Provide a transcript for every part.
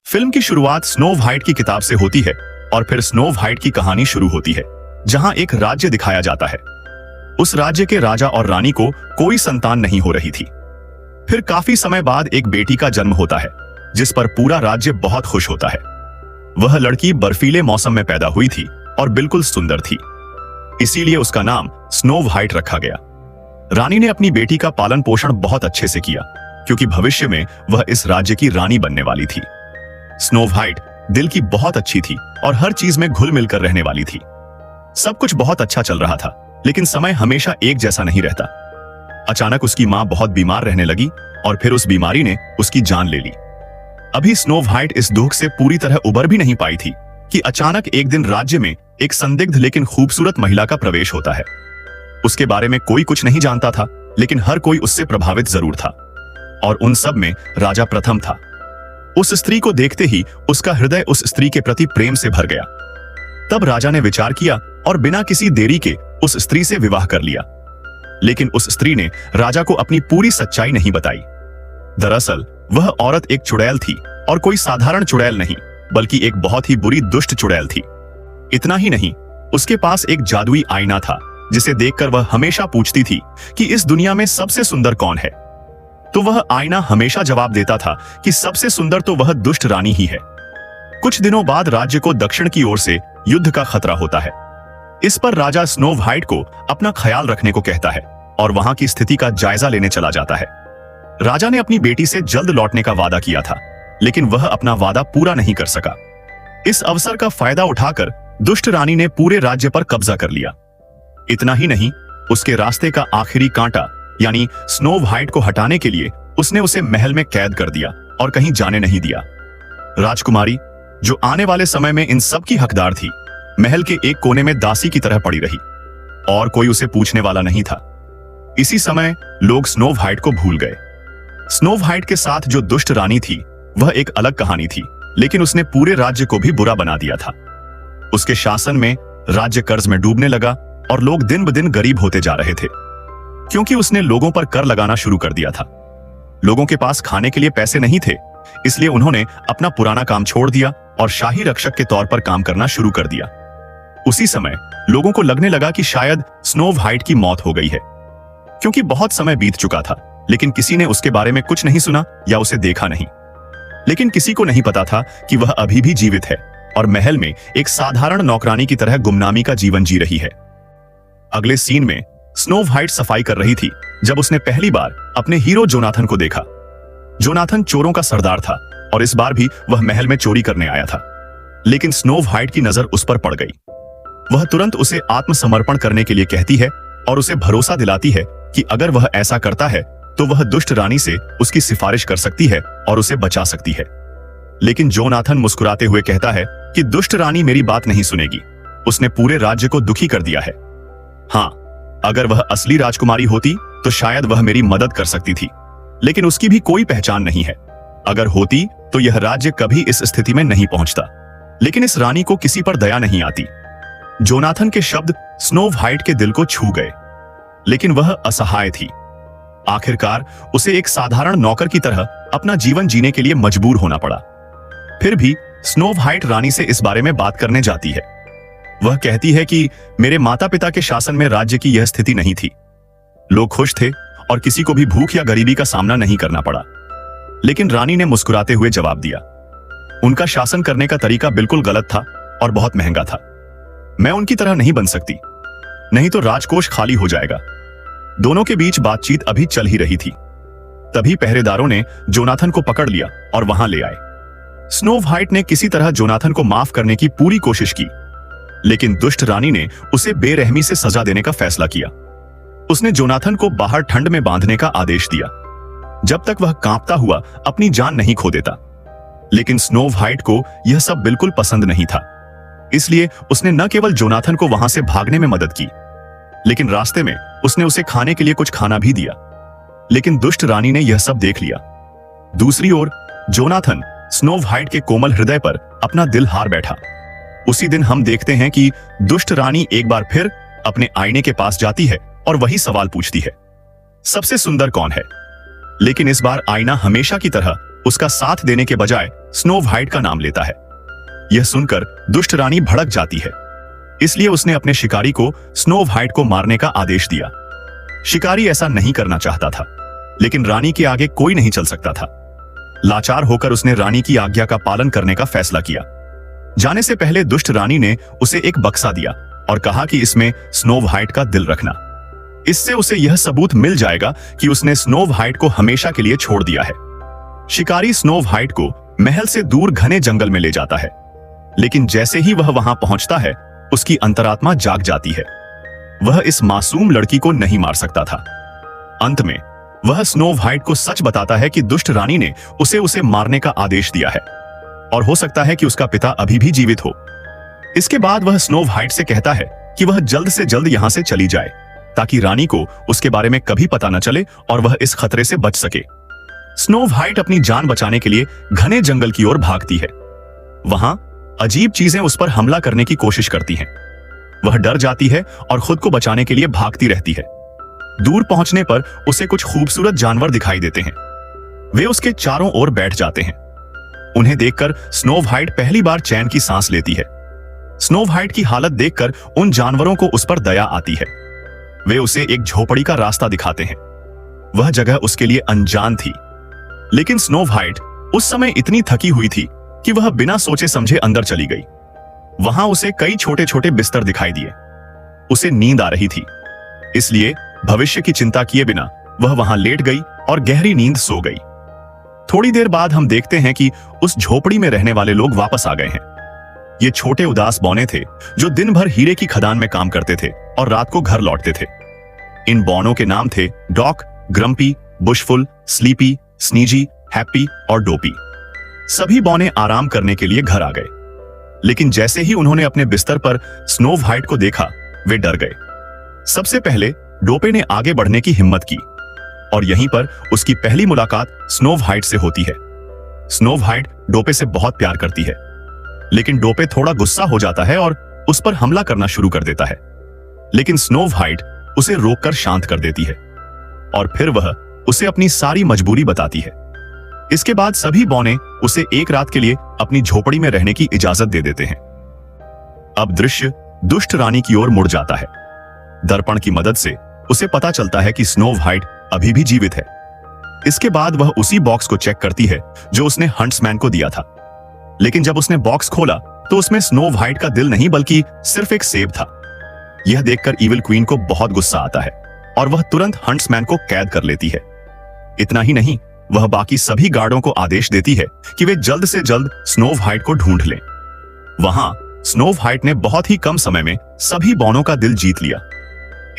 Film की शुरुआत snow white की किताब से होती है और फिर स्नो व्हाइट की कहानी शुरू होती है, जहां एक राज्य दिखाया जाता है। उस राज्य के राजा और रानी को कोई संतान नहीं हो रही थी। फिर काफी समय बाद एक बेटी का जन्म होता है, जिस पर पूरा राज्य बहुत खुश होता है। वह लड़की बर्फीले मौसम में पैदा हुई थी और बिल्कुल सुंदर थी, इसीलिए उसका नाम स्नो व्हाइट रखा गया। रानी ने अपनी बेटी का पालन पोषण बहुत अच्छे से किया, क्योंकि भविष्य में वह इस राज्य की रानी बनने वाली थी। स्नो व्हाइट दिल की बहुत अच्छी थी और हर चीज में घुल मिलकर रहने वाली थी। सब कुछ बहुत अच्छा चल रहा था, लेकिन समय हमेशा एक जैसा नहीं रहता। अचानक उसकी मां बहुत बीमार रहने लगी और फिर उस बीमारी ने उसकी जान ले ली। अभी स्नो व्हाइट इस दुख से पूरी तरह उबर भी नहीं पाई थी कि अचानक एक दिन राज्य में एक संदिग्ध लेकिन खूबसूरत महिला का प्रवेश होता है। उसके बारे में कोई कुछ नहीं जानता था, लेकिन हर कोई उससे प्रभावित जरूर था, और उन सब में राजा प्रथम था। उस स्त्री को देखते ही उसका हृदय उस स्त्री के प्रति प्रेम से भर गया। तब राजा ने विचार किया और बिना किसी देरी के उस स्त्री से विवाह कर लिया। लेकिन उस स्त्री ने राजा को अपनी पूरी सच्चाई नहीं बताई। दरअसल वह औरत एक चुड़ैल थी, और कोई साधारण चुड़ैल नहीं, बल्कि एक बहुत ही बुरी दुष्ट चुड़ैल थी। इतना ही नहीं, उसके पास एक जादुई आईना था, जिसे देखकर वह हमेशा पूछती थी कि इस दुनिया में सबसे सुंदर कौन है। तो वह आईना हमेशा जवाब देता था कि सबसे सुंदर तो वह दुष्ट रानी ही है। कुछ दिनों बाद राज्य को दक्षिण की ओर से युद्ध का खतरा होता है। इस पर राजा स्नो व्हाइट को अपना ख्याल रखने को कहता है और वहां की स्थिति का जायजा लेने चला जाता है। राजा ने अपनी बेटी से जल्द लौटने का वादा किया था, लेकिन वह अपना वादा पूरा नहीं कर सका। इस अवसर का फायदा उठाकर दुष्ट रानी ने पूरे राज्य पर कब्जा कर लिया। इतना ही नहीं, उसके रास्ते का आखिरी कांटा यानी स्नो व्हाइट को हटाने के लिए उसने उसे महल में कैद कर दिया और कहीं जाने नहीं दिया। राजकुमारी, जो आने वाले समय में इन सब की हकदार थी, महल के एक कोने में दासी की तरह पड़ी रही और कोई उसे पूछने वाला नहीं था। इसी समय लोग स्नो व्हाइट को भूल गए। स्नो व्हाइट के साथ जो दुष्ट रानी थी, वह एक अलग कहानी थी, लेकिन उसने पूरे राज्य को भी बुरा बना दिया था। उसके शासन में राज्य कर्ज में डूबने लगा और लोग दिन ब दिन गरीब होते जा रहे थे, क्योंकि उसने लोगों पर कर लगाना शुरू कर दिया था। लोगों के पास खाने के लिए पैसे नहीं थे, इसलिए उन्होंने अपना पुराना काम छोड़ दिया और शाही रक्षक के तौर पर काम करना शुरू कर दिया। उसी समय लोगों को लगने लगा कि शायद स्नो व्हाइट की मौत हो गई है, क्योंकि बहुत समय बीत चुका था, लेकिन किसी ने उसके बारे में कुछ नहीं सुना या उसे देखा नहीं। लेकिन किसी को नहीं पता था कि वह अभी भी जीवित है और महल में एक साधारण नौकरानी की तरह गुमनामी का जीवन जी रही है। अगले सीन में स्नो व्हाइट सफाई कर रही थी जब उसने पहली बार अपने हीरो जोनाथन को देखा। जोनाथन चोरों का सरदार था और इस बार भी वह महल में चोरी करने आया था, लेकिन स्नो व्हाइट की नजर उस पर पड़ गई। वह तुरंत उसे आत्मसमर्पण करने के लिए कहती है और उसे भरोसा दिलाती है कि अगर वह ऐसा करता है तो वह दुष्ट रानी से उसकी सिफारिश कर सकती है और उसे बचा सकती है। लेकिन जोनाथन मुस्कुराते हुए कहता है कि दुष्ट रानी मेरी बात नहीं सुनेगी, उसने पूरे राज्य को दुखी कर दिया है। हाँ, अगर वह असली राजकुमारी होती तो शायद वह मेरी मदद कर सकती थी, लेकिन उसकी भी कोई पहचान नहीं है। अगर होती तो यह राज्य कभी इस स्थिति में नहीं पहुंचता, लेकिन इस रानी को किसी पर दया नहीं आती। जोनाथन के शब्द स्नो व्हाइट के दिल को छू गए, लेकिन वह असहाय थी। आखिरकार उसे एक साधारण नौकर की तरह अपना जीवन जीने के लिए मजबूर होना पड़ा। फिर भी स्नो व्हाइट रानी से इस बारे में बात करने जाती है। वह कहती है कि मेरे माता पिता के शासन में राज्य की यह स्थिति नहीं थी। लोग खुश थे और किसी को भी भूख या गरीबी का सामना नहीं करना पड़ा। लेकिन रानी ने मुस्कुराते हुए जवाब दिया, उनका शासन करने का तरीका बिल्कुल गलत था और बहुत महंगा था। मैं उनकी तरह नहीं बन सकती, नहीं तो राजकोष खाली हो जाएगा। दोनों के बीच बातचीत अभी चल ही रही थी, तभी पहरेदारों ने जोनाथन को पकड़ लिया और वहां ले आए। स्नो व्हाइट ने किसी तरह जोनाथन को माफ करने की पूरी कोशिश की, लेकिन दुष्ट रानी ने उसे बेरहमी से सजा देने का फैसला किया। उसने जोनाथन को बाहर ठंड में बांधने का आदेश दिया, जब तक वह कांपता हुआ अपनी जान नहीं खो देता। लेकिन स्नो व्हाइट को यह सब बिल्कुल पसंद नहीं था, इसलिए उसने न केवल जोनाथन को वहां से भागने में मदद की, लेकिन रास्ते में उसने उसे खाने के लिए कुछ खाना भी दिया। लेकिन दुष्ट रानी ने यह सब देख लिया। दूसरी ओर जोनाथन स्नो व्हाइट के कोमल हृदय पर अपना दिल हार बैठा। उसी दिन हम देखते हैं कि दुष्ट रानी एक बार फिर अपने आईने के पास जाती है और वही सवाल पूछती है, सबसे सुंदर कौन है? लेकिन इस बार आईना हमेशा की तरह उसका साथ देने के बजाय स्नो व्हाइट का नाम लेता है। यह सुनकर दुष्ट रानी भड़क जाती है, इसलिए उसने अपने शिकारी को स्नो व्हाइट को मारने का आदेश दिया। शिकारी ऐसा नहीं करना चाहता था, लेकिन रानी के आगे कोई नहीं चल सकता था। लाचार होकर उसने रानी की आज्ञा का पालन करने का फैसला किया। जाने से पहले दुष्ट रानी ने उसे एक बक्सा दिया और कहा कि इसमें स्नो व्हाइट का दिल रखना। इससे उसे यह सबूत मिल जाएगा कि उसने स्नो व्हाइट को हमेशा के लिए छोड़ दिया है। शिकारी स्नो व्हाइट को महल से दूर घने जंगल में ले जाता है, लेकिन जैसे ही वह वहां पहुंचता है, उसकी अंतरात्मा जाग जाती है। वह इस मासूम लड़की को नहीं मार सकता था। अंत में वह स्नो व्हाइट को सच बताता है कि दुष्ट रानी ने उसे मारने का आदेश दिया है और हो सकता है कि उसका पिता अभी भी जीवित हो। इसके बाद वह स्नो व्हाइट से कहता है कि वह जल्द से जल्द यहां से चली जाए, ताकि रानी को उसके बारे में कभी पता न चले और वह इस खतरे से बच सके। स्नो व्हाइट अपनी जान बचाने के लिए घने जंगल की ओर भागती है। वहां अजीब चीजें उस पर हमला करने की कोशिश करती हैं। वह डर जाती है और खुद को बचाने के लिए भागती रहती है। दूर पहुंचने पर उसे कुछ खूबसूरत जानवर दिखाई देते हैं। वे उसके चारों ओर बैठ जाते हैं। उन्हें देखकर स्नो व्हाइट पहली बार चैन की सांस लेती है। स्नो व्हाइट की हालत देखकर उन जानवरों को उस पर दया आती है। वे उसे एक झोपड़ी का रास्ता दिखाते हैं। वह जगह उसके लिए अनजान थी, लेकिन स्नो व्हाइट उस समय इतनी थकी हुई थी कि वह बिना सोचे समझे अंदर चली गई। वहां उसे कई छोटे छोटे बिस्तर दिखाई दिए। उसे नींद आ रही थी, इसलिए भविष्य की चिंता किए बिना वह वहां लेट गई और गहरी नींद सो गई। थोड़ी देर बाद हम देखते हैं कि उस झोपड़ी में रहने वाले लोग वापस आ गए हैं। ये छोटे उदास बौने थे जो दिन भर हीरे की खदान में काम करते थे और रात को घर लौटते थे। इन बौनों के नाम थे डॉक, ग्रम्पी, बुशफुल, स्लीपी, स्नीजी, हैप्पी और डोपी। सभी बौने आराम करने के लिए घर आ गए, लेकिन जैसे ही उन्होंने अपने बिस्तर पर स्नो व्हाइट को देखा, वे डर गए। सबसे पहले डोपे ने आगे बढ़ने की हिम्मत की और यहीं पर उसकी पहली मुलाकात स्नो व्हाइट से होती है। स्नो व्हाइट डोपे से बहुत प्यार करती है, लेकिन डोपे थोड़ा गुस्सा हो जाता है और उस पर हमला करना शुरू कर देता है। लेकिन स्नो व्हाइट उसे रोककर शांत कर देती है और फिर वह उसे अपनी सारी मजबूरी बताती है। इसके बाद सभी बौने उसे एक रात के लिए अपनी झोपड़ी में रहने की इजाजत दे देते हैं। अब दृश्य दुष्ट रानी की ओर मुड़ जाता है। दर्पण की मदद से उसे पता चलता है कि स्नो व्हाइट अभी भी जीवित है। इसके बाद वह उसी बॉक्स को चेक करती है जो उसने हंट्समैन को दिया था, लेकिन जब उसने बॉक्स खोला तो उसमें स्नो व्हाइट का दिल नहीं बल्कि सिर्फ एक सेब था। यह देखकर इविल क्वीन को बहुत गुस्सा आता है और वह तुरंत हंट्समैन को कैद कर लेती है। इतना ही नहीं, वह बाकी सभी गार्डों को आदेश देती है कि वे जल्द से जल्द स्नो व्हाइट को ढूंढ लें। वहां स्नो व्हाइट ने बहुत ही कम समय में सभी बौनों का दिल जीत लिया।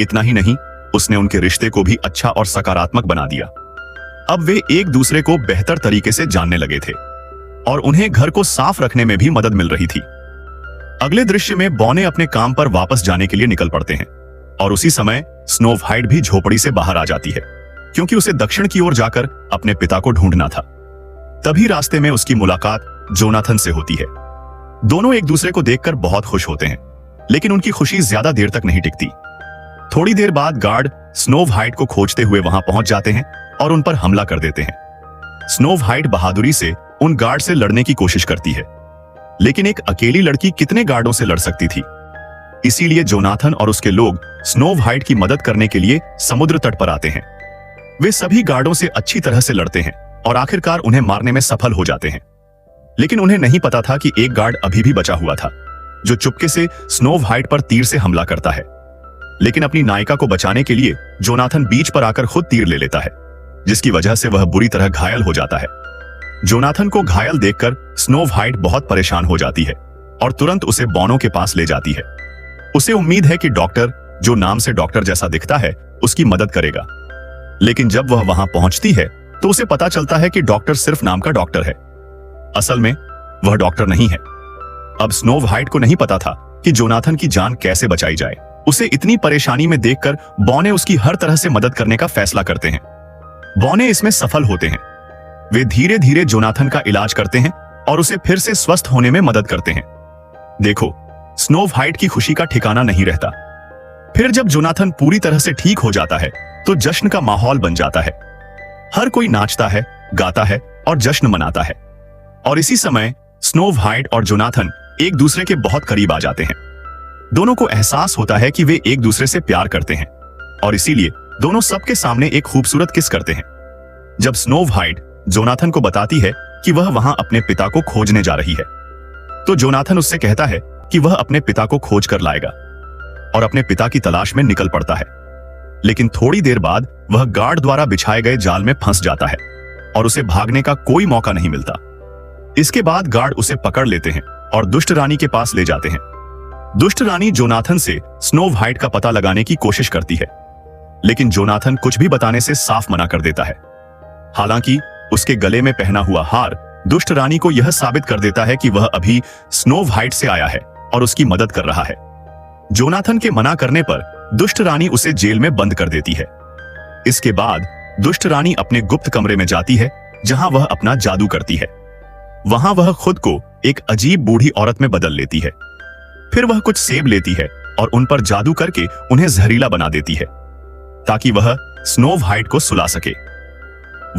इतना ही नहीं, उसने उनके रिश्ते को भी अच्छा और सकारात्मक बना दिया। अब वे एक दूसरे को बेहतर तरीके से जानने लगे थे और उन्हें घर को साफ रखने में भी मदद मिल रही थी। अगले दृश्य में बौने अपने काम पर वापस जाने के लिए निकल पड़ते हैं और उसी समय स्नो व्हाइट भी झोपड़ी से बाहर आ जाती है, क्योंकि उसे दक्षिण की ओर जाकर अपने पिता को ढूंढना था। तभी रास्ते में उसकी मुलाकात जोनाथन से होती है। दोनों एक दूसरे को देखकर बहुत खुश होते हैं, लेकिन उनकी खुशी ज्यादा देर तक नहीं टिकती। थोड़ी देर बाद गार्ड स्नो व्हाइट को खोजते हुए वहां पहुंच जाते हैं और उन पर हमला कर देते हैं। स्नो व्हाइट बहादुरी से उन गार्ड से लड़ने की कोशिश करती है, लेकिन एक अकेली लड़की कितने गार्डों से लड़ सकती थी। इसीलिए जोनाथन और उसके लोग स्नो व्हाइट की मदद करने के लिए समुद्र तट पर आते हैं। वे सभी गार्डों से अच्छी तरह से लड़ते हैं और आखिरकार उन्हें मारने में सफल हो जाते हैं। लेकिन उन्हें नहीं पता था कि एक गार्ड अभी भी बचा हुआ था, जो चुपके से स्नो व्हाइट पर तीर से हमला करता है। लेकिन अपनी नायिका को बचाने के लिए जोनाथन बीच पर आकर खुद तीर ले लेता है, जिसकी वजह से वह बुरी तरह घायल हो जाता है। जोनाथन को घायल देखकर स्नो व्हाइट बहुत परेशान हो जाती है और तुरंत उसे बौनों के पास ले जाती है। उसे उम्मीद है कि डॉक्टर, जो नाम से डॉक्टर जैसा दिखता है, उसकी मदद करेगा। लेकिन जब वह वहां पहुंचती है तो उसे पता चलता है कि डॉक्टर सिर्फ नाम का डॉक्टर है। असल में वह डॉक्टर नहीं है। अब स्नो व्हाइट को नहीं पता था कि जोनाथन की जान कैसे बचाई जाए। उसे इतनी परेशानी में देखकर बौने उसकी हर तरह से मदद करने का फैसला करते हैं। बौने इसमें सफल होते हैं। वे धीरे धीरे जोनाथन का इलाज करते हैं और उसे फिर से स्वस्थ होने में मदद करते हैं। देखो, स्नो व्हाइट की खुशी का ठिकाना नहीं रहता। फिर जब जोनाथन पूरी तरह से ठीक हो जाता है तो जश्न का माहौल बन जाता है। हर कोई नाचता है, गाता है और जश्न मनाता है। और इसी समय स्नो व्हाइट और जोनाथन एक दूसरे के बहुत करीब आ जाते हैं। दोनों को एहसास होता है कि वे एक दूसरे से प्यार करते हैं और इसीलिए दोनों सबके सामने एक खूबसूरत किस करते हैं। जब स्नो व्हाइट जोनाथन को बताती है कि वह वहां अपने पिता को खोजने जा रही है, तो जोनाथन उससे कहता है कि वह अपने पिता को खोज कर लाएगा और अपने पिता की तलाश में निकल पड़ता है। लेकिन थोड़ी देर बाद वह गार्ड द्वारा बिछाए गए जाल में फंस जाता है और उसे भागने का कोई मौका नहीं मिलता। इसके बाद गार्ड उसे पकड़ लेते हैं और दुष्ट रानी के पास ले जाते हैं। दुष्ट रानी जोनाथन से स्नो व्हाइट का पता लगाने की कोशिश करती है, लेकिन जोनाथन कुछ भी बताने से साफ मना कर देता है। हालांकि उसके गले में पहना हुआ हार दुष्ट रानी को यह साबित कर देता है कि वह अभी स्नो व्हाइट से आया है और उसकी मदद कर रहा है। जोनाथन के मना करने पर दुष्ट रानी उसे जेल में बंद कर देती है। इसके बाद दुष्ट रानी अपने गुप्त कमरे में जाती है जहां वह अपना जादू करती है। वहां वह खुद को एक अजीब बूढ़ी औरत में बदल लेती है। फिर वह कुछ सेब लेती है और उन पर जादू करके उन्हें जहरीला बना देती है ताकि वह स्नो व्हाइट को सुला सके।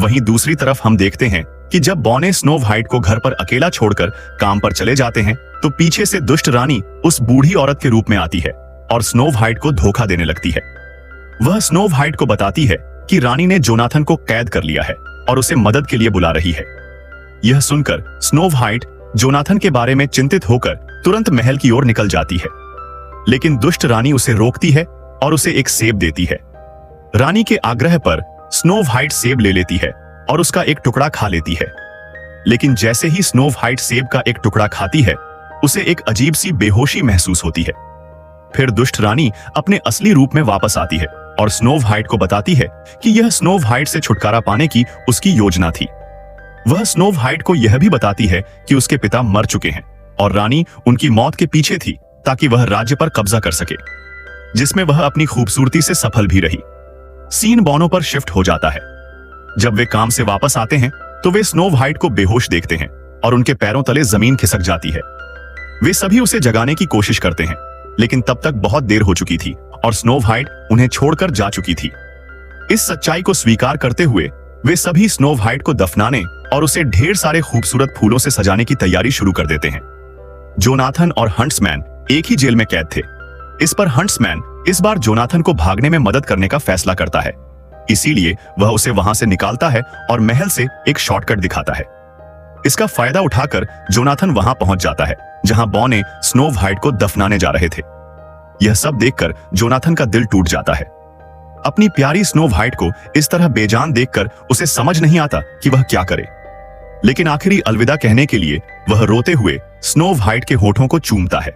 वहीं दूसरी तरफ हम देखते हैं कि जब बॉने स्नो व्हाइट को घर पर अकेला छोड़कर काम पर चले जाते हैं, तो पीछे से दुष्ट रानी उस बूढ़ी औरत के रूप में आती है और स्नो व्हाइट को धोखा देने लगती है। वह स्नो व्हाइट को बताती है कि रानी ने जोनाथन को कैद कर लिया है और उसे मदद के लिए बुला रही है। यह सुनकर स्नो व्हाइट जोनाथन के बारे में चिंतित होकर तुरंत महल की ओर निकल जाती है, लेकिन दुष्ट रानी उसे रोकती है और उसे एक सेब देती है। रानी के आग्रह पर स्नो व्हाइट सेब ले लेती है और उसका एक टुकड़ा खा लेती है, लेकिन जैसे ही स्नो व्हाइट सेब का एक टुकड़ा खाती है, उसे एक अजीब सी बेहोशी महसूस होती है। फिर दुष्ट रानी अपने असली रूप में वापस आती है और स्नो व्हाइट को बताती है कि यह स्नो व्हाइट से छुटकारा पाने की उसकी योजना थी। वह स्नो व्हाइट को यह भी बताती है कि उसके पिता मर चुके हैं और रानी उनकी मौत के पीछे थी ताकि वह राज्य पर कब्जा कर सके, जिसमें वह अपनी खूबसूरती से सफल भी रही। सीन बॉनो पर शिफ्ट हो जाता है। जब वे काम से वापस आते हैं तो वे स्नो व्हाइट को बेहोश देखते हैं और उनके पैरों तले जमीन खिसक जाती है। वे सभी उसे जगाने की कोशिश करते हैं, लेकिन तब तक बहुत देर हो चुकी थी और स्नो व्हाइट उन्हें छोड़कर जा चुकी थी। इस सच्चाई को स्वीकार करते हुए वे सभी स्नो व्हाइट को दफनाने और उसे ढेर सारे खूबसूरत फूलों से सजाने की तैयारी शुरू कर देते हैं। जोनाथन और हंट्समैन एक ही जेल में कैद थे। इस पर हंट्समैन इस बार जोनाथन को भागने में मदद करने का फैसला करता है, इसीलिए वह उसे वहां से निकालता है और महल से एक शॉर्टकट दिखाता है। इसका फायदा उठाकर जोनाथन वहां पहुंच जाता है जहां बॉने स्नो व्हाइट को दफनाने जा रहे थे। यह सब देखकर जोनाथन का दिल टूट जाता है। अपनी प्यारी स्नो व्हाइट को इस तरह बेजान देखकर उसे समझ नहीं आता कि वह क्या करे, लेकिन आखिरी अलविदा कहने के लिए वह रोते हुए स्नो व्हाइट के होठों को चूमता है,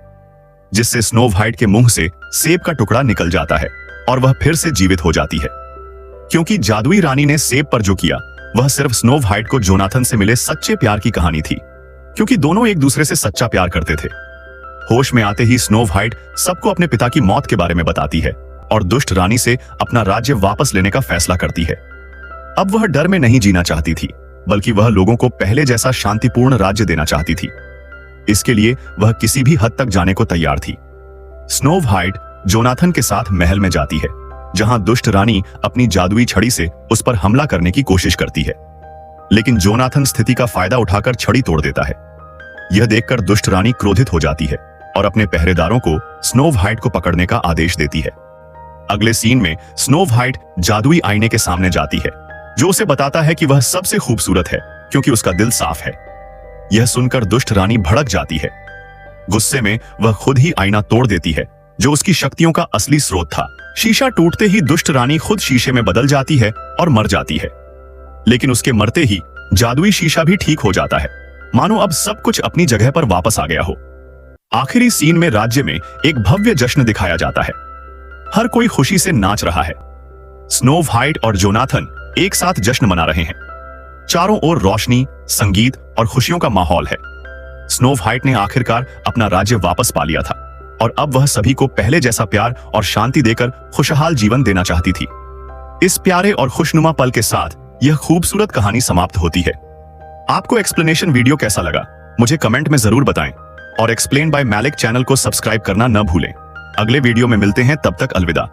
जिससे स्नो व्हाइट के मुंह से सेब का टुकड़ा निकल जाता है और वह फिर से जीवित हो जाती है। क्योंकि जादुई रानी ने सेब पर जो किया वह सिर्फ स्नो व्हाइट को जोनाथन से मिले सच्चे प्यार की कहानी थी, क्योंकि दोनों एक दूसरे से सच्चा प्यार करते थे। होश में आते ही स्नो व्हाइट सबको अपने पिता की मौत के बारे में बताती है और दुष्ट रानी से अपना राज्य वापस लेने का फैसला करती है। अब वह डर में नहीं जीना चाहती थी, बल्कि वह लोगों को पहले जैसा शांतिपूर्ण राज्य देना चाहती थी। इसके लिए वह किसी भी हद तक जाने को तैयार थी। स्नो व्हाइट जोनाथन के साथ महल में जाती है, जहां दुष्ट रानी अपनी जादुई छड़ी से उस पर हमला करने की कोशिश करती है, लेकिन जोनाथन स्थिति का फायदा उठाकर छड़ी तोड़ देता है। यह देखकर दुष्ट रानी क्रोधित हो जाती है और अपने पहरेदारों को स्नो व्हाइट को पकड़ने का आदेश देती है। अगले सीन में स्नो व्हाइट जादुई आईने के सामने जाती है, जो उसे बताता है कि वह सबसे खूबसूरत है क्योंकि उसका दिल साफ है। यह सुनकर दुष्ट रानी भड़क जाती है। गुस्से में वह खुद ही आईना तोड़ देती है, जो उसकी शक्तियों का असली स्रोत था। शीशा टूटते ही दुष्ट रानी खुद शीशे में बदल जाती है और मर जाती है, लेकिन उसके मरते ही जादुई शीशा भी ठीक हो जाता है, मानो अब सब कुछ अपनी जगह पर वापस आ गया हो। आखिरी सीन में राज्य में एक भव्य जश्न दिखाया जाता है। हर कोई खुशी से नाच रहा है। स्नो व्हाइट और जोनाथन एक साथ जश्न मना रहे हैं। चारों ओर रोशनी, संगीत और खुशियों का माहौल है। स्नो व्हाइट ने आखिरकार अपना राज्य वापस पा लिया था और अब वह सभी को पहले जैसा प्यार और शांति देकर खुशहाल जीवन देना चाहती थी। इस प्यारे और खुशनुमा पल के साथ यह खूबसूरत कहानी समाप्त होती है। आपको एक्सप्लेनेशन वीडियो कैसा लगा मुझे कमेंट में जरूर बताएं और एक्सप्लेन बाय मैलिक चैनल को सब्सक्राइब करना न भूलें। अगले वीडियो में मिलते हैं, तब तक अलविदा।